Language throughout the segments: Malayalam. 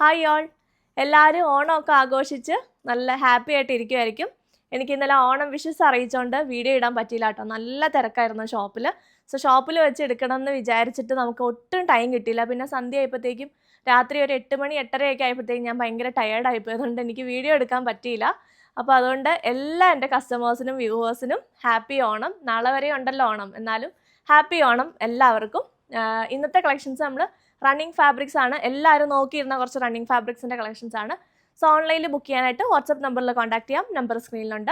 ഹായ് ഓൾ, എല്ലാവരും ഓണമൊക്കെ ആഘോഷിച്ച് നല്ല ഹാപ്പി ആയിട്ട് ഇരിക്കുമായിരിക്കും. എനിക്ക് ഇന്നലെ ഓണം വിഷസ് അറിയിച്ചുകൊണ്ട് വീഡിയോ ഇടാൻ പറ്റിയില്ല കേട്ടോ. നല്ല തിരക്കായിരുന്നു ഷോപ്പിൽ. ഷോപ്പിൽ വെച്ച് എടുക്കണം എന്ന് വിചാരിച്ചിട്ട് നമുക്ക് ഒട്ടും ടൈം കിട്ടിയില്ല. പിന്നെ സന്ധ്യ ആയപ്പോഴത്തേക്കും രാത്രി ഒരു 8 മണി 8:30 ആയപ്പോഴത്തേക്കും ഞാൻ ഭയങ്കര ടയേർഡായിപ്പോയി. അതുകൊണ്ട് എനിക്ക് വീഡിയോ എടുക്കാൻ പറ്റിയില്ല. അപ്പോൾ അതുകൊണ്ട് എല്ലാ എൻ്റെ കസ്റ്റമേഴ്സിനും വ്യൂവേഴ്സിനും ഹാപ്പി ഓണം. നാളെ വരെ ഉണ്ടല്ലോ ഓണം, എന്നാലും ഹാപ്പി ഓണം എല്ലാവർക്കും. ഇന്നത്തെ കളക്ഷൻസ് നമ്മൾ റണ്ണിങ് ഫാബ്രിക്സ് ആണ്. എല്ലാവരും നോക്കിയിരുന്ന കുറച്ച് റണ്ണിങ് ഫാബ്രിക്സിൻ്റെ കളക്ഷൻസ് ആണ്. ഓൺലൈനിൽ ബുക്ക് ചെയ്യാനായിട്ട് വാട്സപ്പ് നമ്പറിൽ കോൺടാക്ട് ചെയ്യാം. നമ്പർ സ്ക്രീനിലുണ്ട്.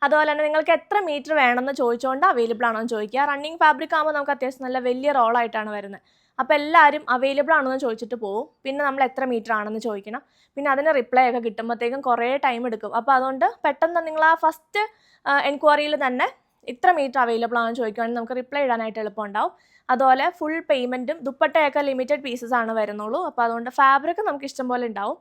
അതുപോലെ തന്നെ നിങ്ങൾക്ക് എത്ര മീറ്റർ വേണമെന്ന് ചോദിച്ചുകൊണ്ട് അവൈലബിൾ ആണോ എന്ന് ചോദിക്കുക. റണ്ണിങ് ഫാബ്രിക് ആകുമ്പോൾ നമുക്ക് അത്യാവശ്യം നല്ല വലിയ റോളായിട്ടാണ് വരുന്നത്. അപ്പോൾ എല്ലാവരും അവൈലബിൾ ആണോ എന്ന് ചോദിച്ചിട്ട് പോകും. പിന്നെ നമ്മൾ എത്ര മീറ്റർ ആണെന്ന് ചോദിക്കണം. പിന്നെ അതിന് റിപ്ലൈ ഒക്കെ കിട്ടുമ്പോഴത്തേക്കും കുറേ ടൈം എടുക്കും. അപ്പോൾ അതുകൊണ്ട് പെട്ടെന്ന് നിങ്ങൾ ആ ഫസ്റ്റ് എൻക്വയറിയിൽ തന്നെ ഇത്ര മീറ്റർ അവൈലബിൾ ആണെന്ന് ചോദിക്കുകയാണെങ്കിൽ നമുക്ക് റിപ്ലൈ ഇടാനായിട്ട് എളുപ്പമുണ്ടാവും. അതുപോലെ ഫുൾ പേയ്മെൻറ്റും ദുപ്പട്ടയൊക്കെ ലിമിറ്റഡ് പീസസ് ആണ് വരുന്നുള്ളൂ. അപ്പോൾ അതുകൊണ്ട് ഫാബ്രിക് നമുക്ക് ഇഷ്ടം പോലെ ഉണ്ടാവും.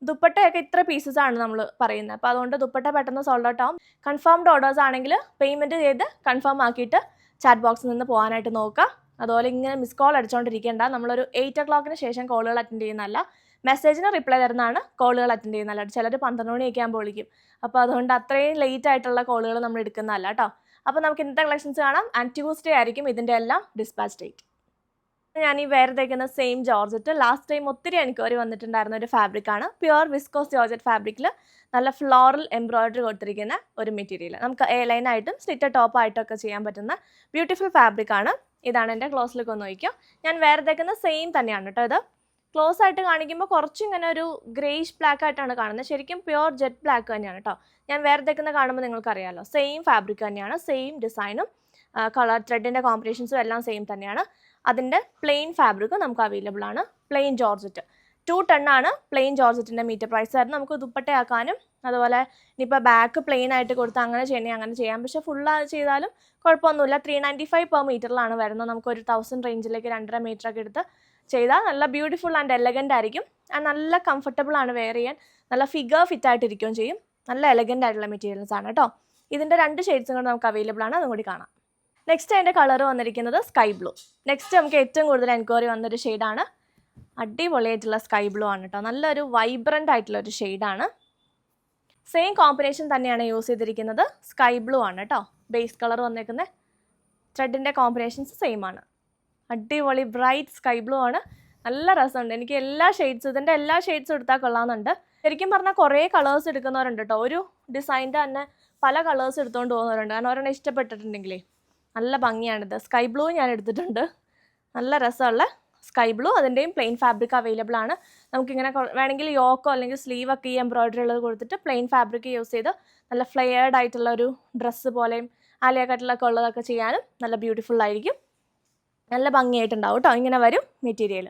ദുപ്പട്ടയൊക്കെ ഇത്ര പീസസ് ആണ് നമ്മൾ പറയുന്നത്. അപ്പോൾ അതുകൊണ്ട് ദുപ്പട്ട പെട്ടെന്ന് സോൾഡ് ഔട്ട് ആവും. കൺഫേംഡ് ഓർഡേഴ്സ് ആണെങ്കിൽ പേയ്മെൻറ്റ് ചെയ്ത് കൺഫേം ആക്കിയിട്ട് ചാറ്റ് ബോക്സിൽ നിന്ന് പോകാനായിട്ട് നോക്കുക. അതുപോലെ ഇങ്ങനെ മിസ് കോൾ അടിച്ചുകൊണ്ടിരിക്കേണ്ട. നമ്മളൊരു 8 o'clock ശേഷം കോളുകൾ അറ്റൻഡ് ചെയ്യുന്നതല്ല. മെസ്സേജിന് റിപ്ലൈ തരുന്നതാണ് കോളുകൾ അറ്റൻഡ് ചെയ്യുന്നതല്ല. ചിലർ 12 മണിയൊക്കെ ആകുമ്പോൾ വിളിക്കും. അപ്പോൾ അതുകൊണ്ട് അത്രയും ലേറ്റ് ആയിട്ടുള്ള കോളുകൾ നമ്മൾ എടുക്കുന്നതല്ല കേട്ടോ. അപ്പോൾ നമുക്ക് ഇന്നത്തെ കളക്ഷൻസ് കാണാം. ആൻഡ് ട്യൂസ്ഡേ ആയിരിക്കും ഇതിൻ്റെ എല്ലാം ഡിസ്പാച്ച് ഡേറ്റ്. ഞാൻ ഈ വേറെ തേക്കുന്ന സെയിം ജോർജറ്റ് ലാസ്റ്റ് ടൈം ഒത്തിരി എൻക്വയറി വന്നിട്ടുണ്ടായിരുന്ന ഒരു ഫാബ്രിക്കാണ്. പ്യുവർ വിസ്കോസ് ജോർജറ്റ് ഫാബ്രിക്കിൽ നല്ല ഫ്ലോറൽ എംബ്രോയിഡറി കൊടുത്തിരിക്കുന്ന ഒരു മെറ്റീരിയൽ. നമുക്ക് എ ലൈനായിട്ടും സ്ലിറ്റഡ് ടോപ്പായിട്ടും ഒക്കെ ചെയ്യാൻ പറ്റുന്ന ബ്യൂട്ടിഫുൾ ഫാബ്രിക്കാണ്. ഇതാണ് എൻ്റെ ക്ലോസ് ലുക്ക് ഒന്ന് നോക്കിയോ. ഞാൻ വേറെ തേക്കുന്ന സെയിം തന്നെയാണ് കേട്ടോ. ഇത് ക്ലോസ് ആയിട്ട് കാണിക്കുമ്പോൾ കുറച്ചിങ്ങനെ ഒരു ഗ്രേഷ് ബ്ലാക്ക് ആയിട്ടാണ് കാണുന്നത്. ശരിക്കും പ്യുവർ ജെറ്റ് ബ്ലാക്ക് തന്നെയാണ് കേട്ടോ. ഞാൻ വേറെ തേക്കുന്ന കാണുമ്പോൾ നിങ്ങൾക്കറിയാമല്ലോ, സെയിം ഫാബ്രിക് തന്നെയാണ്. സെയിം ഡിസൈനും കളർ ത്രെഡിൻ്റെ കോമ്പിനേഷൻസും എല്ലാം സെയിം തന്നെയാണ്. അതിൻ്റെ പ്ലെയിൻ ഫാബ്രിക്കും നമുക്ക് അവൈലബിൾ ആണ്. പ്ലെയിൻ ജോർജറ്റ് 210 ആണ് പ്ലെയിൻ ജോർജറ്റിൻ്റെ മീറ്റർ പ്രൈസ് ആയിരുന്നു. നമുക്ക് ദുപ്പട്ടയാക്കാനും അതുപോലെ ഇനിയിപ്പോൾ ബാക്ക് പ്ലെയിൻ ആയിട്ട് കൊടുത്ത് അങ്ങനെ ചെയ്യണമെങ്കിൽ അങ്ങനെ ചെയ്യാം. പക്ഷേ ഫുള്ള് ചെയ്താലും കുഴപ്പമൊന്നുമില്ല. 395 per മീറ്ററിലാണ് വരുന്നത്. നമുക്കൊരു 1000 റേഞ്ചിലേക്ക് 2.5 മീറ്ററൊക്കെ എടുത്ത് ചെയ്താൽ നല്ല ബ്യൂട്ടിഫുൾ ആൻഡ് എലഗൻ്റ് ആയിരിക്കും. നല്ല കംഫർട്ടബിൾ ആണ് വെയർ ചെയ്യാൻ. നല്ല ഫിഗർ ഫിറ്റ് ആയിട്ടിരിക്കുകയും ചെയ്യും. നല്ല എലഗൻ്റ് ആയിട്ടുള്ള മെറ്റീരിയൽസ് ആണ് കേട്ടോ. ഇതിൻ്റെ 2 ഷെയ്ഡ്സും കൂടെ നമുക്ക് അവൈലബിൾ ആണ്. അതും കൂടി കാണാം. നെക്സ്റ്റ് അതിൻ്റെ കളർ വന്നിരിക്കുന്നത് സ്കൈ ബ്ലൂ. നെക്സ്റ്റ് നമുക്ക് ഏറ്റവും കൂടുതൽ എൻക്വയറി വന്നൊരു ഷെയ്ഡാണ്. അടിപൊളിയായിട്ടുള്ള സ്കൈ ബ്ലൂ ആണ് കേട്ടോ. നല്ലൊരു വൈബ്രൻ്റ് ആയിട്ടുള്ളൊരു ഷെയ്ഡാണ്. സെയിം കോമ്പിനേഷൻ തന്നെയാണ് യൂസ് ചെയ്തിരിക്കുന്നത്. സ്കൈ ബ്ലൂ ആണ് കേട്ടോ ബേസ് കളർ വന്നേക്കുന്നത്. ത്രെഡിൻ്റെ കോമ്പിനേഷൻസ് സെയിം ആണ്. അടിപൊളി ബ്രൈറ്റ് സ്കൈ ബ്ലൂ ആണ്. നല്ല രസമുണ്ട്. എനിക്ക് എല്ലാ ഷെയ്ഡ്സും ഇതിൻ്റെ എല്ലാ ഷെയ്ഡ്സും എടുത്താൽ കൊള്ളാമെന്നുണ്ട്. ശരിക്കും പറഞ്ഞാൽ കുറേ കളേഴ്സ് എടുക്കുന്നവരുണ്ട് കേട്ടോ. ഒരു ഡിസൈൻ്റെ തന്നെ പല കളേഴ്സ് എടുത്തുകൊണ്ട് പോകുന്നവരുണ്ട്. കാരണം ഒരെണ്ണം ഇഷ്ടപ്പെട്ടിട്ടുണ്ടെങ്കിലേ നല്ല ഭംഗിയാണിത്. സ്കൈ ബ്ലൂ ഞാൻ എടുത്തിട്ടുണ്ട്. നല്ല രസമുള്ള സ്കൈ ബ്ലൂ. അതിൻ്റെയും പ്ലെയിൻ ഫാബ്രിക് അവൈലബിൾ ആണ്. നമുക്കിങ്ങനെ വേണമെങ്കിൽ യോക്കോ അല്ലെങ്കിൽ സ്ലീവൊക്കെ ഈ എംബ്രോയിഡറി ഉള്ളത് കൊടുത്തിട്ട് പ്ലെയിൻ ഫാബ്രിക് യൂസ് ചെയ്ത് നല്ല ഫ്ലെയർഡ് ആയിട്ടുള്ള ഒരു ഡ്രസ്സ് പോലെയും ആലിയ കട്ടിലൊക്കെ ഉള്ളതൊക്കെ ചെയ്യാനും നല്ല ബ്യൂട്ടിഫുൾ ആയിരിക്കും. നല്ല ഭംഗിയായിട്ടുണ്ടാവും കേട്ടോ. ഇങ്ങനെ വരും മെറ്റീരിയൽ.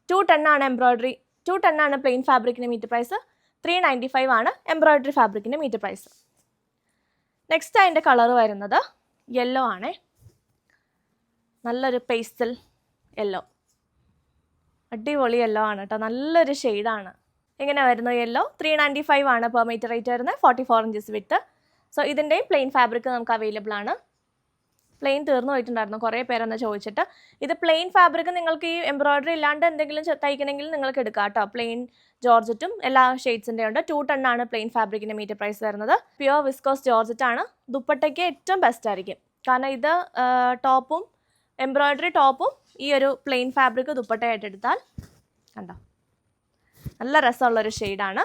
210 ആണ് എംബ്രോയിഡറി. 210 ആണ് പ്ലെയിൻ ഫാബ്രിക്കിൻ്റെ മീറ്റർ പ്രൈസ്. 395 ആണ് എംബ്രോയിഡറി ഫാബ്രിക്കിൻ്റെ മീറ്റർ പ്രൈസ്. നെക്സ്റ്റ് അതിൻ്റെ കളർ വരുന്നത് യെല്ലോ ആണ്. നല്ലൊരു പേസ്റ്റൽ യെല്ലോ. അടിപൊളി യെല്ലോ ആണ് കേട്ടോ. നല്ലൊരു ഷെയ്ഡാണ്. ഇങ്ങനെ വരുന്നു യെല്ലോ. 395 ആണ് പെർ മീറ്റർ റേറ്റ് വരുന്നത്. 44 inches വിട്ട്. ഇതിൻ്റെയും പ്ലെയിൻ ഫാബ്രിക് നമുക്ക് അവൈലബിൾ ആണ്. പ്ലെയിൻ തീർന്നു പോയിട്ടുണ്ടായിരുന്നു കുറേ പേരെന്ന് ചോദിച്ചിട്ട്. ഇത് പ്ലെയിൻ ഫാബ്രിക് നിങ്ങൾക്ക് ഈ എംബ്രോയിഡറി ഇല്ലാണ്ട് എന്തെങ്കിലും തയ്ക്കണമെങ്കിൽ നിങ്ങൾക്ക് എടുക്കാം കേട്ടോ. പ്ലെയിൻ ജോർജറ്റും എല്ലാ ഷെയ്ഡ്സിൻ്റെ ഉണ്ട്. 210 ആണ് പ്ലെയിൻ ഫാബ്രിക്കിൻ്റെ മീറ്റർ പ്രൈസ് വരുന്നത്. പ്യുവർ വിസ്കോസ് ജോർജറ്റ് ആണ്. ദുപ്പട്ടയ്ക്ക് ഏറ്റവും ബെസ്റ്റ് ആയിരിക്കും. കാരണം ഇത് ടോപ്പും എംബ്രോയിഡറി ടോപ്പും ഈ ഒരു പ്ലെയിൻ ഫാബ്രിക് ദുപ്പട്ടയായിട്ട് എടുത്താൽ കണ്ടോ നല്ല രസമുള്ളൊരു ഷെയ്ഡാണ്.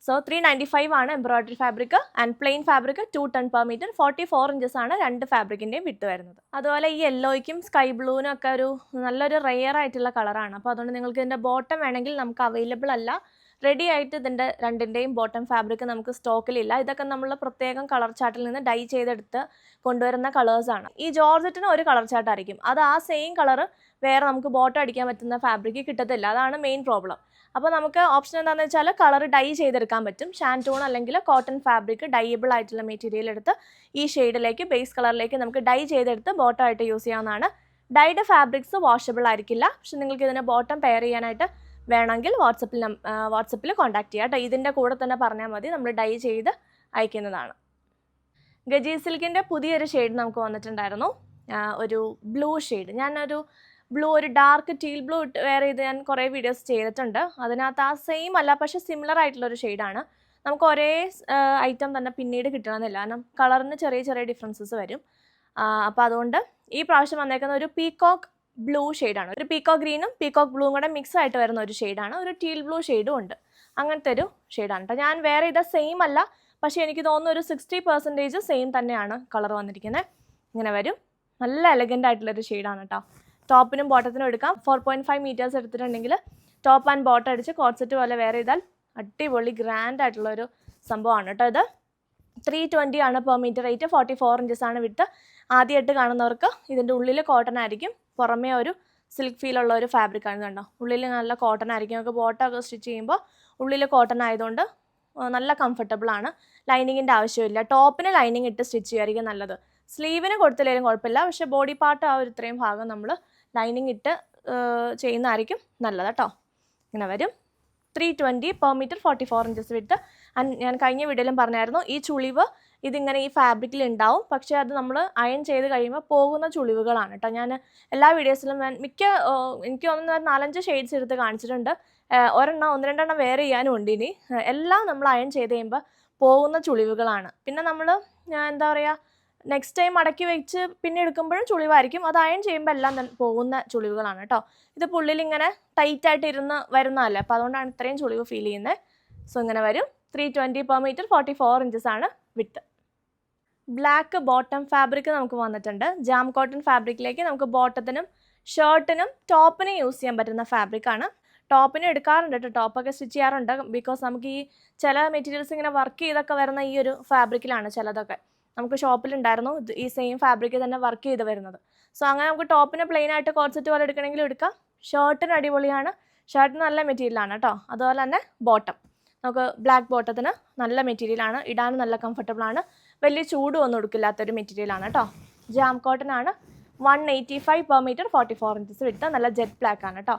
395 ആണ് embroidery fabric and plain fabric 210 per meter. 44 inches ആണ് രണ്ട് ഫാബ്രിക്കിൻ്റെയും വിട്ട് വരുന്നത്. അതുപോലെ ഈ യെല്ലോയ്ക്കും സ്കൈ ബ്ലൂവിനും ഒക്കെ ഒരു നല്ലൊരു റെയർ ആയിട്ടുള്ള കളറാണ്. അപ്പോൾ അതുകൊണ്ട് നിങ്ങൾക്ക് ഇതിൻ്റെ ബോട്ടം വേണമെങ്കിൽ നമുക്ക് അവൈലബിൾ അല്ല. റെഡി ആയിട്ട് ഇതിൻ്റെ രണ്ടിൻ്റെയും ബോട്ടം ഫാബ്രിക് നമുക്ക് സ്റ്റോക്കിലില്ല. ഇതൊക്കെ നമ്മൾ പ്രത്യേകം കളർ ചാർട്ടിൽ നിന്ന് ഡൈ ചെയ്തെടുത്ത് കൊണ്ടുവരുന്ന കളേഴ്സാണ്. ഈ ജോർജറ്റിന് ഒരു കളർ ചാർട്ടായിരിക്കും. അത് ആ സെയിം കളർ വേറെ നമുക്ക് ബോട്ടം അടിക്കാൻ പറ്റുന്ന ഫാബ്രിക് കിട്ടത്തില്ല. അതാണ് മെയിൻ പ്രോബ്ലം. അപ്പോൾ നമുക്ക് ഓപ്ഷൻ എന്താണെന്ന് വെച്ചാൽ കളർ ഡൈ ചെയ്തെടുക്കാൻ പറ്റും. ഷാൻറ്റൂൺ അല്ലെങ്കിൽ കോട്ടൺ ഫാബ്രിക് ഡൈയബിൾ ആയിട്ടുള്ള മെറ്റീരിയൽ എടുത്ത് ഈ ഷെയ്ഡിലേക്ക് ബേസ് കളറിലേക്ക് നമുക്ക് ഡൈ ചെയ്തെടുത്ത് ബോട്ടം ആയിട്ട് യൂസ് ചെയ്യാവുന്നതാണ്. ഡൈഡ് ഫാബ്രിക്സ് വാഷബിൾ ആയിരിക്കില്ല. പക്ഷെ നിങ്ങൾക്ക് ഇതിന് ബോട്ടം പെയർ ചെയ്യാനായിട്ട് വേണമെങ്കിൽ വാട്സപ്പിൽ കോൺടാക്ട് ചെയ്യാം കേട്ടോ. ഇതിൻ്റെ കൂടെ തന്നെ പറഞ്ഞാൽ മതി, നമ്മൾ ഡൈ ചെയ്ത് അയക്കുന്നതാണ്. ഗജി സിൽക്കിൻ്റെ പുതിയൊരു ഷെയ്ഡ് നമുക്ക് വന്നിട്ടുണ്ടായിരുന്നു. ഒരു ബ്ലൂ ഷെയ്ഡ്. ഞാനൊരു ബ്ലൂ, ഒരു ഡാർക്ക് ടീൽ ബ്ലൂ വെയർ ചെയ്ത് ഞാൻ കുറേ വീഡിയോസ് ചെയ്തിട്ടുണ്ട്. അതിനകത്ത് ആ സെയിം അല്ല, പക്ഷേ സിമിലർ ആയിട്ടുള്ളൊരു ഷെയ്ഡാണ്. നമുക്ക് ഒരേ ഐറ്റം തന്നെ പിന്നീട് കിട്ടണമെന്നില്ല, കാരണം കളറിന് ചെറിയ ചെറിയ ഡിഫറൻസസ് വരും. അപ്പോൾ അതുകൊണ്ട് ഈ പ്രാവശ്യം വന്നേക്കുന്ന ഒരു പീകോക്ക് ബ്ലൂ ഷെയ്ഡാണ്. ഒരു പീകോക്ക് ഗ്രീനും പീകോക്ക് ബ്ലൂവും കൂടെ മിക്സ് ആയിട്ട് വരുന്ന ഒരു ഷെയ്ഡാണ്. ഒരു ടീൽ ബ്ലൂ ഷെയ്ഡും ഉണ്ട്. അങ്ങനത്തെ ഒരു ഷെയ്ഡാണ് കേട്ടോ. ഞാൻ വേറെ ചെയ്ത സെയിം അല്ല, പക്ഷേ എനിക്ക് തോന്നുന്നു ഒരു 60% സെയിം തന്നെയാണ് കളർ വന്നിരിക്കുന്നത്. ഇങ്ങനെ വരും. നല്ല എലഗൻ്റ് ആയിട്ടുള്ളൊരു ഷെയ്ഡാണ് കേട്ടോ. ടോപ്പിനും ബോട്ടത്തിനും എടുക്കാം. 4.5 മീറ്റേഴ്സ് എടുത്തിട്ടുണ്ടെങ്കിൽ ടോപ്പ് ആൻഡ് ബോട്ടം അടിച്ച് കോട്ട് സെറ്റ് പോലെ വെയർ ചെയ്താൽ അടിപൊളി ഗ്രാൻഡ് ആയിട്ടുള്ളൊരു സംഭവമാണ് കേട്ടോ. ഇത് 320 ആണ് പെർ മീറ്റർ റേറ്റ്. 44 ഇഞ്ചസ് ആണ് വിട്ട്. ആദ്യമായിട്ട് കാണുന്നവർക്ക് ഇതിൻ്റെ ഉള്ളിൽ കോട്ടൺ ആയിരിക്കും, പുറമേ ഒരു സിൽക്ക് ഫീലുള്ള ഒരു ഫാബ്രിക് ആണ്. കണ്ടോ, ഉള്ളിൽ നല്ല കോട്ടൺ ആയിരിക്കും. നമുക്ക് ബോട്ടമൊക്കെ സ്റ്റിച്ച് ചെയ്യുമ്പോൾ ഉള്ളിൽ കോട്ടൺ ആയതുകൊണ്ട് നല്ല കംഫർട്ടബിൾ ആണ്. ലൈനിങ്ങിൻ്റെ ആവശ്യമില്ല. ടോപ്പിന് ലൈനിങ് ഇട്ട് സ്റ്റിച്ച് ചെയ്യുമായിരിക്കും നല്ലത്. സ്ലീവിന് കൊടുത്തില്ലെങ്കിലും കുഴപ്പമില്ല, പക്ഷേ ബോഡി പാർട്ട് ആ ഒരു ഇത്രയും ഭാഗം നമ്മൾ ലൈനിങ് ഇട്ട് ചെയ്യുന്നതായിരിക്കും നല്ലത് കേട്ടോ. ഇങ്ങനെ വരും. 320 പെർ മീറ്റർ 44 ഇഞ്ചസ് വിട്ട്. ഞാൻ കഴിഞ്ഞ വീഡിയോയിലും പറഞ്ഞായിരുന്നു, ഈ ചുളിവ് ഇതിങ്ങനെ ഈ ഫാബ്രിക്കിൽ ഉണ്ടാവും, പക്ഷേ അത് നമ്മൾ അയൺ ചെയ്ത് കഴിയുമ്പോൾ പോകുന്ന ചുളിവുകളാണ് കേട്ടോ. ഞാൻ എല്ലാ വീഡിയോസിലും എനിക്ക് തോന്നുന്ന 4-5 ഷെയ്ഡ്സ് എടുത്ത് കാണിച്ചിട്ടുണ്ട്. ഒരെണ്ണം 1-2 വേറെ ചെയ്യാനും ഉണ്ട്. ഇനി എല്ലാം നമ്മൾ അയൺ ചെയ്ത് കഴിയുമ്പോൾ പോകുന്ന ചുളിവുകളാണ്. പിന്നെ നമ്മൾ എന്താ പറയുക, നെക്സ്റ്റ് ടൈം മടക്കി വെച്ച് പിന്നെ എടുക്കുമ്പോഴും ചുളിവായിരിക്കും. അത് അയൺ ചെയ്യുമ്പോൾ എല്ലാം പോകുന്ന ചുളിവുകളാണ് കേട്ടോ. ഇത് പുള്ളിൽ ഇങ്ങനെ ടൈറ്റായിട്ട് ഇരുന്ന് വരുന്നതല്ലേ, അപ്പോൾ അതുകൊണ്ടാണ് ഇത്രയും ചുളിവ് ഫീൽ ചെയ്യുന്നത്. സോ ഇങ്ങനെ വരും. 320 പെർ മീറ്റർ 44 ഇഞ്ചസ് ആണ് വിട്ട്. ബ്ലാക്ക് ബോട്ടം ഫാബ്രിക് നമുക്ക് വന്നിട്ടുണ്ട്. ജാം കോട്ടൺ ഫാബ്രിക്കിലേക്ക് നമുക്ക് ബോട്ടത്തിനും ഷർട്ടിനും ടോപ്പിനും യൂസ് ചെയ്യാൻ പറ്റുന്ന ഫാബ്രിക്കാണ്. ടോപ്പിനും എടുക്കാറുണ്ട് കേട്ടോ, ടോപ്പൊക്കെ സ്റ്റിച്ച് ചെയ്യാറുണ്ട്. ബിക്കോസ് നമുക്ക് ഈ ചില മെറ്റീരിയൽസ് ഇങ്ങനെ വർക്ക് ചെയ്തൊക്കെ വരുന്ന ഈ ഒരു ഫാബ്രിക്കിലാണ് ചിലതൊക്കെ. നമുക്ക് ഷോപ്പിലുണ്ടായിരുന്നു ഈ സെയിം ഫാബ്രിക് തന്നെ വർക്ക് ചെയ്ത് വരുന്നത്. സോ അങ്ങനെ നമുക്ക് ടോപ്പിന് പ്ലെയിൻ ആയിട്ട് കോട്ട് സെറ്റ് പോലെ എടുക്കണമെങ്കിൽ എടുക്കാം. ഷർട്ടിന് അടിപൊളിയാണ്. ഷർട്ടിന് നല്ല മെറ്റീരിയലാണ് കേട്ടോ. അതുപോലെ തന്നെ ബോട്ടം നമുക്ക് ബ്ലാക്ക് ബോട്ടത്തിന് നല്ല മെറ്റീരിയലാണ്, ഇടാനും നല്ല കംഫർട്ടബിളാണ്. വലിയ ചൂടും ഒന്നും എടുക്കില്ലാത്തൊരു മെറ്റീരിയലാണ് കേട്ടോ. ജാം കോട്ടൺ ആണ്. 185 പെർ മീറ്റർ 44 ഇഞ്ചസ് വിട്ട്. നല്ല ജെറ്റ് ബ്ലാക്ക് ആണ് കേട്ടോ.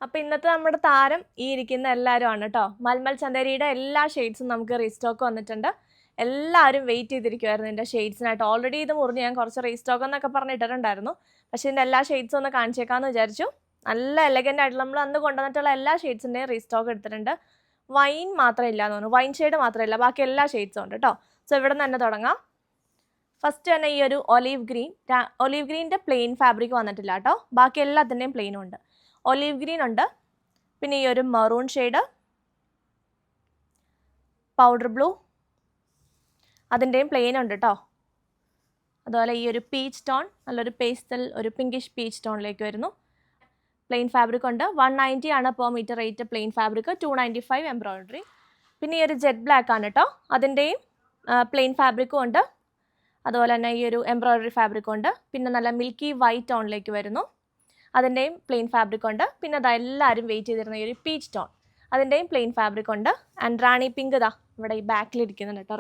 അപ്പോൾ ഇന്നത്തെ നമ്മുടെ താരം ഈ ഇരിക്കുന്ന എല്ലാവരും ആണ് കേട്ടോ. മൽമൽ ചന്ദേരിയുടെ എല്ലാ ഷെയ്ഡ്സും നമുക്ക് റീസ്റ്റോക്ക് വന്നിട്ടുണ്ട്. എല്ലാവരും വെയിറ്റ് ചെയ്തിരിക്കുമായിരുന്നു ഇതിൻ്റെ ഷെയ്ഡ്സിനായിട്ട്. ഓൾറെഡി ഇത് മുറിഞ്ഞ് ഞാൻ കുറച്ച് റീസ്റ്റോക്ക് എന്നൊക്കെ പറഞ്ഞിട്ടുണ്ടായിരുന്നു. പക്ഷേ ഇതിൻ്റെ എല്ലാ ഷെയ്ഡ്സും ഒന്ന് കാണിച്ചേക്കാമെന്ന് വിചാരിച്ചു. നല്ല എലഗൻ്റ് ആയിട്ടുള്ള നമ്മൾ അന്ന് കൊണ്ടുവന്നിട്ടുള്ള എല്ലാ ഷെയ്ഡ്സിൻ്റെയും റീസ്റ്റോക്ക് എടുത്തിട്ടുണ്ട്. വൈൻ മാത്രമേ ഇല്ല എന്ന് തോന്നുന്നു, വൈൻ ഷെയ്ഡ് മാത്രമല്ല, ബാക്കി എല്ലാ ഷെയ്ഡ്സും ഉണ്ട് കേട്ടോ. സോ ഇവിടെ നിന്ന് തന്നെ തുടങ്ങാം. ഫസ്റ്റ് തന്നെ ഈ ഒരു ഒലീവ് ഗ്രീൻ. ഒലീവ് ഗ്രീനിൻ്റെ പ്ലെയിൻ ഫാബ്രിക് വന്നിട്ടില്ല കേട്ടോ, ബാക്കി എല്ലാത്തിൻ്റെയും പ്ലെയിനും ഉണ്ട്. ഒലീവ് ഗ്രീൻ ഉണ്ട്. പിന്നെ ഈ ഒരു മെറൂൺ ഷെയ്ഡ്, പൗഡർ ബ്ലൂ, അതിൻ്റെയും പ്ലെയിൻ ഉണ്ട് കേട്ടോ. അതുപോലെ ഈ ഒരു പീച്ച് ടോൺ, നല്ലൊരു പേസ്റ്റൽ ഒരു പിങ്കിഷ് പീച്ച് ടോണിലേക്ക് വരുന്നു. പ്ലെയിൻ ഫാബ്രിക് ഉണ്ട്. 190 ആണ് per metre rate plain fabric. 295 embroidery. പിന്നെ ഈ ഒരു ജെറ്റ് ബ്ലാക്ക് ആണ് കേട്ടോ, അതിൻ്റെയും പ്ലെയിൻ ഫാബ്രിക്കും ഉണ്ട്. അതുപോലെ തന്നെ ഈ ഒരു എംബ്രോയിഡറി ഫാബ്രിക്കും ഉണ്ട്. പിന്നെ നല്ല മിൽക്കി വൈറ്റ് ടോണിലേക്ക് വരുന്നു, അതിൻ്റെയും പ്ലെയിൻ ഫാബ്രിക് ഉണ്ട്. പിന്നെ അത് എല്ലാവരും വെയിറ്റ് ചെയ്തിരുന്ന ഈ ഒരു പീച്ച് ടോൺ, അതിൻ്റെയും പ്ലെയിൻ ഫാബ്രിക് ഉണ്ട്. ആൻഡ് റാണി പിങ്ക് ഇതാ ഇവിടെ ഈ ബാക്കിലിരിക്കുന്നുണ്ട് കേട്ടോ.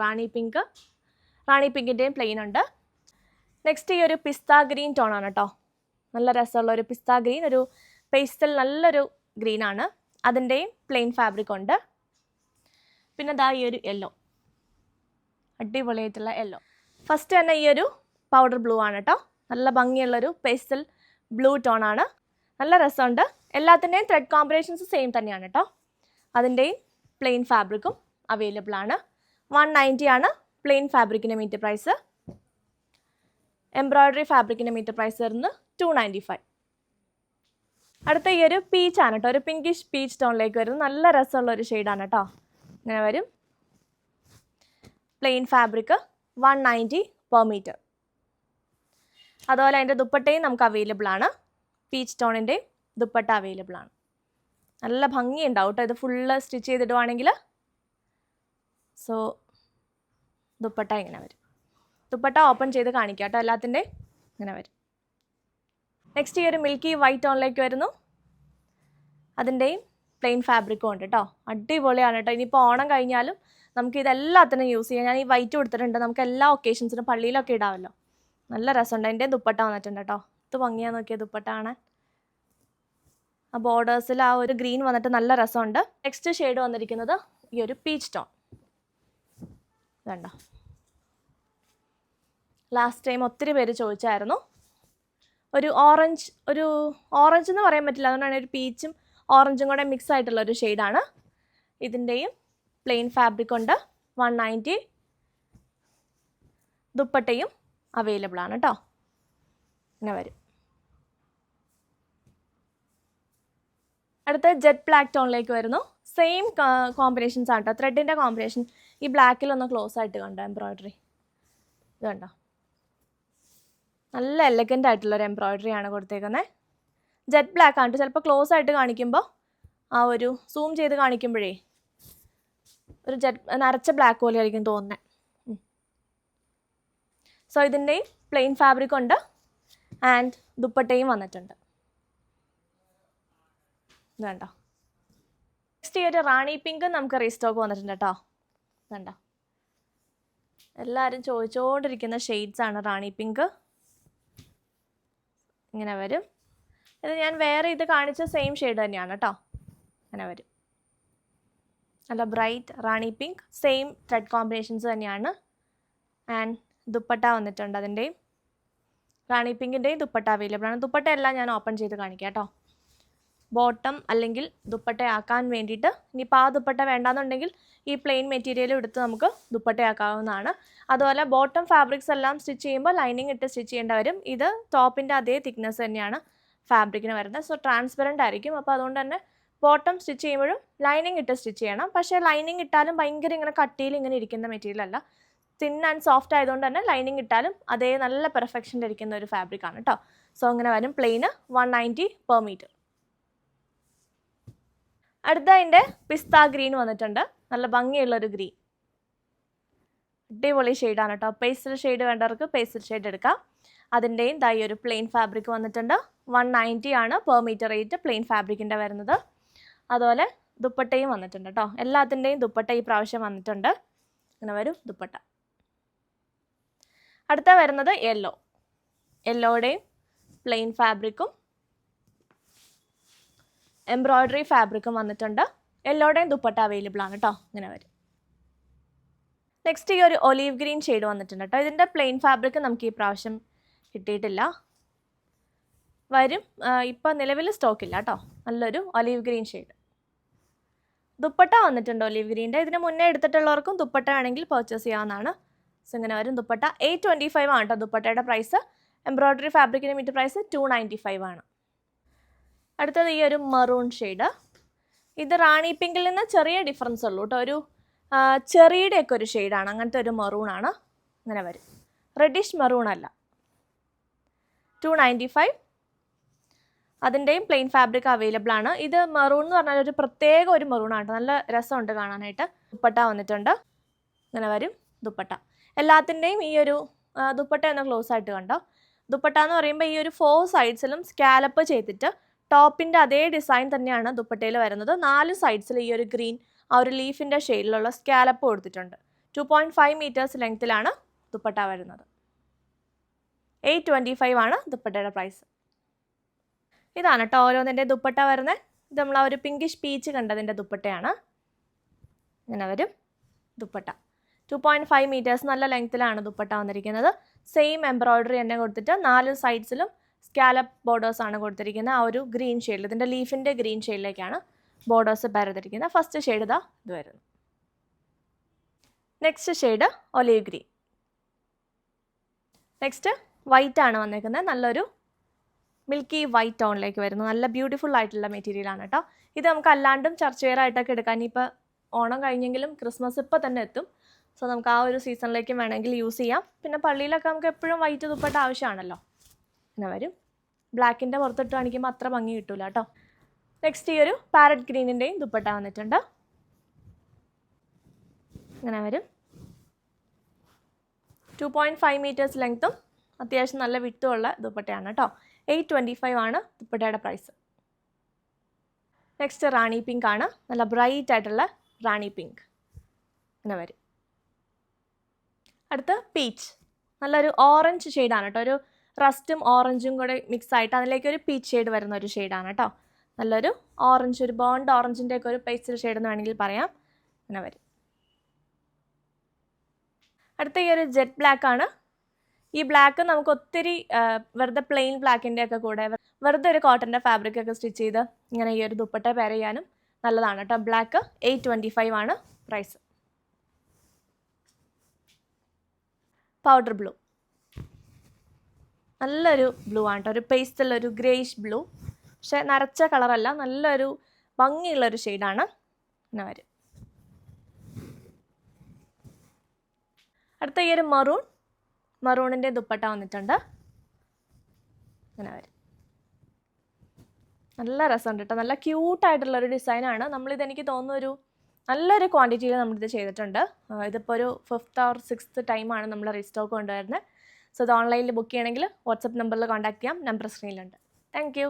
റാണി പിങ്കിൻ്റെയും പ്ലെയിൻ ഉണ്ട്. നെക്സ്റ്റ് ഈ ഒരു പിസ്ത ഗ്രീൻ ടോണാണ് കേട്ടോ. നല്ല രസമുള്ള ഒരു പിസ്ത ഗ്രീൻ, ഒരു പേസ്റ്റൽ നല്ലൊരു ഗ്രീനാണ്. അതിൻ്റെയും പ്ലെയിൻ ഫാബ്രിക് ഉണ്ട്. പിന്നെ ദാ ഈ ഒരു യെല്ലോ, അടിപൊളിയായിട്ടുള്ള യെല്ലോ. ഫസ്റ്റ് തന്നെ ഈ ഒരു പൗഡർ ബ്ലൂ ആണ് കേട്ടോ. നല്ല ഭംഗിയുള്ളൊരു പേസ്റ്റൽ ബ്ലൂ ടോണാണ്. നല്ല രസമുണ്ട്. എല്ലാത്തിൻ്റെയും ത്രെഡ് കോമ്പിനേഷൻസ് സെയിം തന്നെയാണ് കേട്ടോ. അതിൻ്റെയും പ്ലെയിൻ ഫാബ്രിക്കും അവൈലബിൾ ആണ്. 190 ആണ് പ്ലെയിൻ ഫാബ്രിക്കിൻ്റെ മീറ്റർ പ്രൈസ്. എംബ്രോയിഡറി ഫാബ്രിക്കിൻ്റെ മീറ്റർ പ്രൈസ് വരുന്നത് 295. അടുത്ത ഈ ഒരു പീച്ചാണ് കേട്ടോ, ഒരു പിങ്കിഷ് പീച്ച് ടോണിലേക്ക് വരുന്നത്. നല്ല രസമുള്ള ഒരു ഷെയ്ഡാണ് കേട്ടോ. ഇങ്ങനെ വരും. Plain fabric 190 per metre. അതുപോലെ അതിൻ്റെ ദുപ്പട്ടയും നമുക്ക് അവൈലബിൾ ആണ്. പീച്ച് ടോണിൻ്റെയും ദുപ്പട്ട അവൈലബിൾ ആണ്. നല്ല ഭംഗിയുണ്ടാവും കേട്ടോ ഇത് ഫുള്ള് സ്റ്റിച്ച് ചെയ്തിടുവാണെങ്കിൽ. സോ ദുപ്പട്ട ഇങ്ങനെ വരും. ദുപ്പട്ട ഓപ്പൺ ചെയ്ത് കാണിക്കാം കേട്ടോ എല്ലാത്തിൻ്റെ. ഇങ്ങനെ വരും. നെക്സ്റ്റ് ഈ ഒരു മിൽക്കി വൈറ്റ് ടോണിലേക്ക് വരുന്നു. അതിൻ്റെയും പ്ലെയിൻ ഫാബ്രിക്കും ഉണ്ട് കേട്ടോ. അടിപൊളിയാണ് കേട്ടോ. ഇനിയിപ്പോൾ ഓണം കഴിഞ്ഞാലും നമുക്ക് ഇതെല്ലാത്തിനും യൂസ് ചെയ്യാം. ഞാൻ ഈ വൈറ്റ് കൊടുത്തിട്ടുണ്ട്, നമുക്ക് എല്ലാ ഒക്കേഷൻസിനും പള്ളിയിലൊക്കെ ഇടാമല്ലോ. നല്ല രസമുണ്ട്. അതിൻ്റെ ദുപ്പട്ട വന്നിട്ടുണ്ട് കേട്ടോ. ഇത് ഭംഗിയാന്ന് നോക്കിയാൽ ദുപ്പട്ട കാണാൻ. ആ ബോർഡേഴ്സിൽ ആ ഒരു ഗ്രീൻ വന്നിട്ട് നല്ല രസമുണ്ട്. നെക്സ്റ്റ് ഷെയ്ഡ് വന്നിരിക്കുന്നത് ഈ ഒരു പീച്ച് ടോൺ. വേണ്ട, ലാസ്റ്റ് ടൈം ഒത്തിരി പേര് ചോദിച്ചായിരുന്നു. ഒരു ഓറഞ്ച് എന്ന് പറയാൻ പറ്റില്ല, അതുകൊണ്ടാണ് ഒരു പീച്ചും ഓറഞ്ചും കൂടെ മിക്സ് ആയിട്ടുള്ള ഒരു ഷെയ്ഡാണ്. ഇതിൻ്റെയും പ്ലെയിൻ ഫാബ്രിക് ഉണ്ട്. 190. ദുപ്പട്ടയും അവൈലബിൾ ആണ് കേട്ടോ. ഇങ്ങനെ വരും. അടുത്ത ജെറ്റ് ബ്ലാക്ക് ടോണിലേക്ക് വരുന്നു. സെയിം കോമ്പിനേഷൻസ് ആണ് കേട്ടോ. ത്രെഡിൻ്റെ കോമ്പിനേഷൻ ഈ ബ്ലാക്കിലൊന്ന് ക്ലോസ് ആയിട്ട് കണ്ടോ എംബ്രോയ്ഡറി. ഇത് കണ്ടോ, നല്ല എലഗൻ്റ് ആയിട്ടുള്ളൊരു എംബ്രോയ്ഡറി ആണ് കൊടുത്തേക്കുന്നത്. ജെറ്റ് ബ്ലാക്ക് ആണ്. ചിലപ്പോൾ ക്ലോസ് ആയിട്ട് കാണിക്കുമ്പോൾ ആ ഒരു സൂം ചെയ്ത് കാണിക്കുമ്പോഴേ ഒരു നരച്ച ബ്ലാക്ക് പോലെ ആയിരിക്കും തോന്നുന്നത്. സോ ഇതിൻ്റെയും പ്ലെയിൻ ഫാബ്രിക് ഉണ്ട് ആൻഡ് ദുപ്പട്ടയും വന്നിട്ടുണ്ട്. ഇത് കണ്ടോ. നെക്സ്റ്റ് ഈ ഒരു റാണി പിങ്ക് നമുക്ക് റീസ്റ്റോക്ക് വന്നിട്ടുണ്ട് കേട്ടോ. കണ്ടോ, എല്ലാവരും ചോദിച്ചുകൊണ്ടിരിക്കുന്ന ഷെയ്ഡ്സാണ് റാണി പിങ്ക്. ഇങ്ങനെ വരും. ഇത് ഞാൻ വേറെ ഇത് കാണിച്ച സെയിം ഷെയ്ഡ് തന്നെയാണ് കേട്ടോ. ഇങ്ങനെ വരും. നല്ല ബ്രൈറ്റ് റാണി പിങ്ക്, സെയിം ത്രെഡ് കോമ്പിനേഷൻസ് തന്നെയാണ്. ആൻഡ് ദുപ്പട്ട വന്നിട്ടുണ്ട്. അതിൻ്റെയും റാണി പിങ്കിൻ്റെയും ദുപ്പട്ട അവൈലബിൾ ആണ്. ദുപ്പട്ട എല്ലാം ഞാൻ ഓപ്പൺ ചെയ്ത് കാണിക്കാം കേട്ടോ. ബോട്ടം അല്ലെങ്കിൽ ദുപ്പട്ടയാക്കാൻ വേണ്ടിയിട്ട് ഇനിയിപ്പോൾ ആ ദുപ്പട്ട വേണ്ടാന്നുണ്ടെങ്കിൽ ഈ പ്ലെയിൻ മെറ്റീരിയലും എടുത്ത് നമുക്ക് ദുപ്പട്ടയാക്കാവുന്നതാണ്. അതുപോലെ ബോട്ടം ഫാബ്രിക്സ് എല്ലാം സ്റ്റിച്ച് ചെയ്യുമ്പോൾ ലൈനിങ് ഇട്ട് സ്റ്റിച്ച് ചെയ്യേണ്ട വരും. ഇത് ടോപ്പിൻ്റെ അതേ തിക്നെസ് തന്നെയാണ് ഫാബ്രിക്കിന് വരുന്നത്. സോ ട്രാൻസ്പെറൻ്റ് ആയിരിക്കും. അപ്പോൾ അതുകൊണ്ട് തന്നെ ബോട്ടം സ്റ്റിച്ച് ചെയ്യുമ്പോഴും ലൈനിങ് ഇട്ട് സ്റ്റിച്ച് ചെയ്യണം. പക്ഷേ ലൈനിങ് ഇട്ടാലും ഭയങ്കര ഇങ്ങനെ കട്ടിയിൽ ഇങ്ങനെ ഇരിക്കുന്ന മെറ്റീരിയൽ അല്ല. തിൻ ആൻഡ് സോഫ്റ്റ് ആയതുകൊണ്ട് തന്നെ ലൈനിങ് ഇട്ടാലും അതേ നല്ല പെർഫെക്ഷനിൽ ഇരിക്കുന്ന ഒരു ഫാബ്രിക്കാണ് കേട്ടോ. സോ അങ്ങനെ വരും. പ്ലെയിന് 190 per meter. അടുത്ത അതിൻ്റെ പിസ്ത ഗ്രീൻ വന്നിട്ടുണ്ട്. നല്ല ഭംഗിയുള്ളൊരു ഗ്രീൻ, അടിപൊളി ഷെയ്ഡാണ് കേട്ടോ. പേസ്റ്റൽ ഷെയ്ഡ് വേണ്ടവർക്ക് പേസ്റ്റൽ ഷെയ്ഡ് എടുക്കാം. അതിൻ്റെയും ദാ ഈ ഒരു പ്ലെയിൻ ഫാബ്രിക് വന്നിട്ടുണ്ട്. 190 ആണ് per meter റേറ്റ് പ്ലെയിൻ ഫാബ്രിക്കിൻ്റെ വരുന്നത്. അതുപോലെ ദുപ്പട്ടയും വന്നിട്ടുണ്ട് കേട്ടോ. എല്ലാത്തിൻ്റെയും ദുപ്പട്ട ഈ പ്രാവശ്യം വന്നിട്ടുണ്ട്. അങ്ങനെ വരും ദുപ്പട്ട. അടുത്ത വരുന്നത് യെല്ലോയുടെയും പ്ലെയിൻ ഫാബ്രിക്കും എംബ്രോയ്ഡറി ഫാബ്രിക്കും വന്നിട്ടുണ്ട്. യെല്ലോയുടെയും ദുപ്പട്ട അവൈലബിൾ ആണ് കേട്ടോ. ഇങ്ങനെ വരും. നെക്സ്റ്റ് ഈ ഒരു ഒലീവ് ഗ്രീൻ ഷെയ്ഡ് വന്നിട്ടുണ്ട് കേട്ടോ. ഇതിൻ്റെ പ്ലെയിൻ ഫാബ്രിക് നമുക്ക് ഈ പ്രാവശ്യം കിട്ടിയിട്ടില്ല. വരും. ഇപ്പം നിലവിൽ സ്റ്റോക്കില്ല കേട്ടോ. നല്ലൊരു ഒലീവ് ഗ്രീൻ ഷെയ്ഡ്. ദുപ്പട്ട വന്നിട്ടുണ്ട് ഒലീവ് ഗ്രീൻ്റെ. ഇതിന് മുന്നേ എടുത്തിട്ടുള്ളവർക്കും ദുപ്പട്ട വേണമെങ്കിൽ പർച്ചേസ് ചെയ്യാവുന്നതാണ്. സോ ഇങ്ങനെ വരും ദുപ്പട്ട. 825 ആണ് കേട്ടോ ദുപ്പട്ടയുടെ പ്രൈസ്. എംബ്രോയ്ഡറി ഫാബ്രിക്കിന് മീറ്റർ പ്രൈസ് 295 ആണ്. അടുത്തത് ഈ ഒരു മറൂൺ ഷെയ്ഡ്. ഇത് റാണി പിങ്കിൽ നിന്ന് ചെറിയ ഡിഫറൻസ് ഉള്ളൂ കേട്ടോ. ഒരു ചെറിയുടെയൊക്കെ ഒരു ഷെയ്ഡാണ്. അങ്ങനത്തെ ഒരു മറൂണാണ്. ഇങ്ങനെ വരും. റെഡിഷ് മറൂൺ അല്ല. 295. അതിൻ്റെയും പ്ലെയിൻ ഫാബ്രിക് അവൈലബിൾ ആണ്. ഇത് മറൂൺ എന്ന് പറഞ്ഞാൽ ഒരു പ്രത്യേക ഒരു മറൂണാണ്. നല്ല രസമുണ്ട് കാണാനായിട്ട്. ദുപ്പട്ട വന്നിട്ടുണ്ട്. ഇങ്ങനെ വരും ദുപ്പട്ട. എല്ലാത്തിൻ്റെയും ഈ ഒരു ദുപ്പട്ട ഒന്ന് ക്ലോസ് ആയിട്ട് കണ്ടോ. ദുപ്പട്ട എന്ന് പറയുമ്പോൾ ഈ ഒരു 4 സൈഡ്സിലും സ്കാലപ്പ് ചെയ്തിട്ട് ടോപ്പിൻ്റെ അതേ ഡിസൈൻ തന്നെയാണ് ദുപ്പട്ടയിൽ വരുന്നത്. 4 സൈഡ്സിൽ ഈ ഒരു ഗ്രീൻ ആ ഒരു ലീഫിൻ്റെ ഷെയ്ഡിലുള്ള സ്കാലപ്പ് കൊടുത്തിട്ടുണ്ട്. 2.5 meters ലെങ്ത്തിലാണ് ദുപ്പട്ട വരുന്നത്. 825 ആണ് ദുപ്പട്ടയുടെ പ്രൈസ്. ഇതാണ് കേട്ടോ ഓരോന്നിൻ്റെ ദുപ്പട്ട വരുന്നത്. ഇത് നമ്മൾ ആ ഒരു പിങ്കിഷ് പീച്ച് കണ്ടതിൻ്റെ ദുപ്പട്ടയാണ്. ഇങ്ങനെ വരും ദുപ്പട്ട. 2.5 meters നല്ല ലെങ്ത്തിലാണ് ദുപ്പട്ട വന്നിരിക്കുന്നത്. സെയിം എംബ്രോയ്ഡറി തന്നെ കൊടുത്തിട്ട് 4 സൈഡ്സിലും സ്കാലപ്പ് ബോർഡേഴ്സ് ആണ് കൊടുത്തിരിക്കുന്നത്. ആ ഒരു ഗ്രീൻ ഷെയ്ഡിൽ, ഇതിൻ്റെ ലീഫിൻ്റെ ഗ്രീൻ ഷെയ്ഡിലേക്കാണ് ബോർഡേഴ്സ് പരതിരിക്കുന്നത്. ഫസ്റ്റ് ഷെയ്ഡ് ഇതാ ഇത് വരുന്നു. Next shade olive green. Next white ആണ് വന്നിരിക്കുന്നത്. നല്ലൊരു മിൽക്കി വൈറ്റ് ടോണിലേക്ക് വരുന്നു. നല്ല ബ്യൂട്ടിഫുൾ ആയിട്ടുള്ള മെറ്റീരിയലാണ് കേട്ടോ. ഇത് നമുക്ക് അല്ലാണ്ടും ചർച്ച് വെയർ ആയിട്ടൊക്കെ എടുക്കാൻ. ഇപ്പോൾ ഓണം കഴിഞ്ഞെങ്കിലും ക്രിസ്മസ് ഇപ്പോൾ തന്നെ എത്തും. സോ നമുക്ക് ആ ഒരു സീസണിലേക്കും വേണമെങ്കിൽ യൂസ് ചെയ്യാം. പിന്നെ പള്ളിയിലൊക്കെ നമുക്ക് എപ്പോഴും വൈറ്റ് ദുപ്പട്ട ആവശ്യമാണല്ലോ. ഇങ്ങനെ വരും. ബ്ലാക്കിൻ്റെ പുറത്തിട്ട് കാണിക്കുമ്പോൾ അത്ര ഭംഗി കിട്ടില്ല കേട്ടോ. നെക്സ്റ്റ് ഈ ഒരു പാരറ്റ് ഗ്രീനിൻ്റെയും ദുപ്പട്ട വന്നിട്ടുണ്ട്. ഇങ്ങനെ വരും. 2.5 meters ലെങ്ത്തും അത്യാവശ്യം നല്ല വിട്ടുമുള്ള ദുപ്പട്ടയാണ് കേട്ടോ. 825 ആണ് ദുപ്പട്ടയുടെ പ്രൈസ്. നെക്സ്റ്റ് റാണി പിങ്ക് ആണ്. നല്ല ബ്രൈറ്റ് ആയിട്ടുള്ള റാണി പിങ്ക്. ഇങ്ങനെ വരും. അടുത്ത് പീച്ച്. നല്ലൊരു ഓറഞ്ച് ഷെയ്ഡാണ് കേട്ടോ. ഒരു റസ്റ്റും ഓറഞ്ചും കൂടെ മിക്സ് ആയിട്ട് അതിലേക്ക് ഒരു പീച്ച് ഷെയ്ഡ് വരുന്ന ഒരു ഷെയ്ഡാണ് കേട്ടോ. നല്ലൊരു ഓറഞ്ച്, ഒരു ബോണ്ട് ഓറഞ്ചിൻ്റെ ഒക്കെ ഒരു പേസ്റ്റൽ ഷെയ്ഡ് എന്ന് വേണമെങ്കിൽ പറയാം. ഇങ്ങനെ വരും. അടുത്ത ഈ ഒരു ജെറ്റ് ബ്ലാക്ക് ആണ്. ഈ ബ്ലാക്ക് നമുക്ക് ഒത്തിരി വെറുതെ പ്ലെയിൻ ബ്ലാക്കിൻ്റെ ഒക്കെ കൂടെ വെറുതെ ഒരു കോട്ടൻ്റെ ഫാബ്രിക് ഒക്കെ സ്റ്റിച്ച് ചെയ്ത് ഇങ്ങനെ ഈ ഒരു ദുപ്പട്ട പെയർ ചെയ്യാനും നല്ലതാണ് കേട്ടോ. ബ്ലാക്ക് 825 ആണ് പ്രൈസ്. പൗഡർ ബ്ലൂ, നല്ലൊരു ബ്ലൂ ആണ് കേട്ടോ, ഒരു പേസ്റ്റൽ ഗ്രേയിഷ് ബ്ലൂ, പക്ഷെ നരച്ച കളറല്ല, നല്ലൊരു ഭംഗിയുള്ളൊരു ഷെയ്ഡാണ്. ഇങ്ങനെ വരും. അടുത്ത ഈ ഒരു മറൂണിൻ്റെ ദുപ്പട്ട വന്നിട്ടുണ്ട്. ഇങ്ങനെ വരും. നല്ല രസമുണ്ട് കേട്ടോ, നല്ല ക്യൂട്ടായിട്ടുള്ളൊരു ഡിസൈനാണ്. നമ്മളിതെനിക്ക് തോന്നുന്നു നല്ലൊരു ക്വാണ്ടിറ്റിയിൽ നമ്മളിത് ചെയ്തിട്ടുണ്ട്. ഇതിപ്പോൾ ഒരു 5th or 6th ടൈമാണ് നമ്മൾ റീസ്റ്റോക്ക് കൊണ്ടുവരുന്നത്. സോ ഇത് ഓൺലൈനിൽ ബുക്ക് ചെയ്യണമെങ്കിൽ വാട്സപ്പ് നമ്പറിൽ കോൺടാക്ട് ചെയ്യാം. നമ്പർ സ്ക്രീനിലുണ്ട്. Thank U.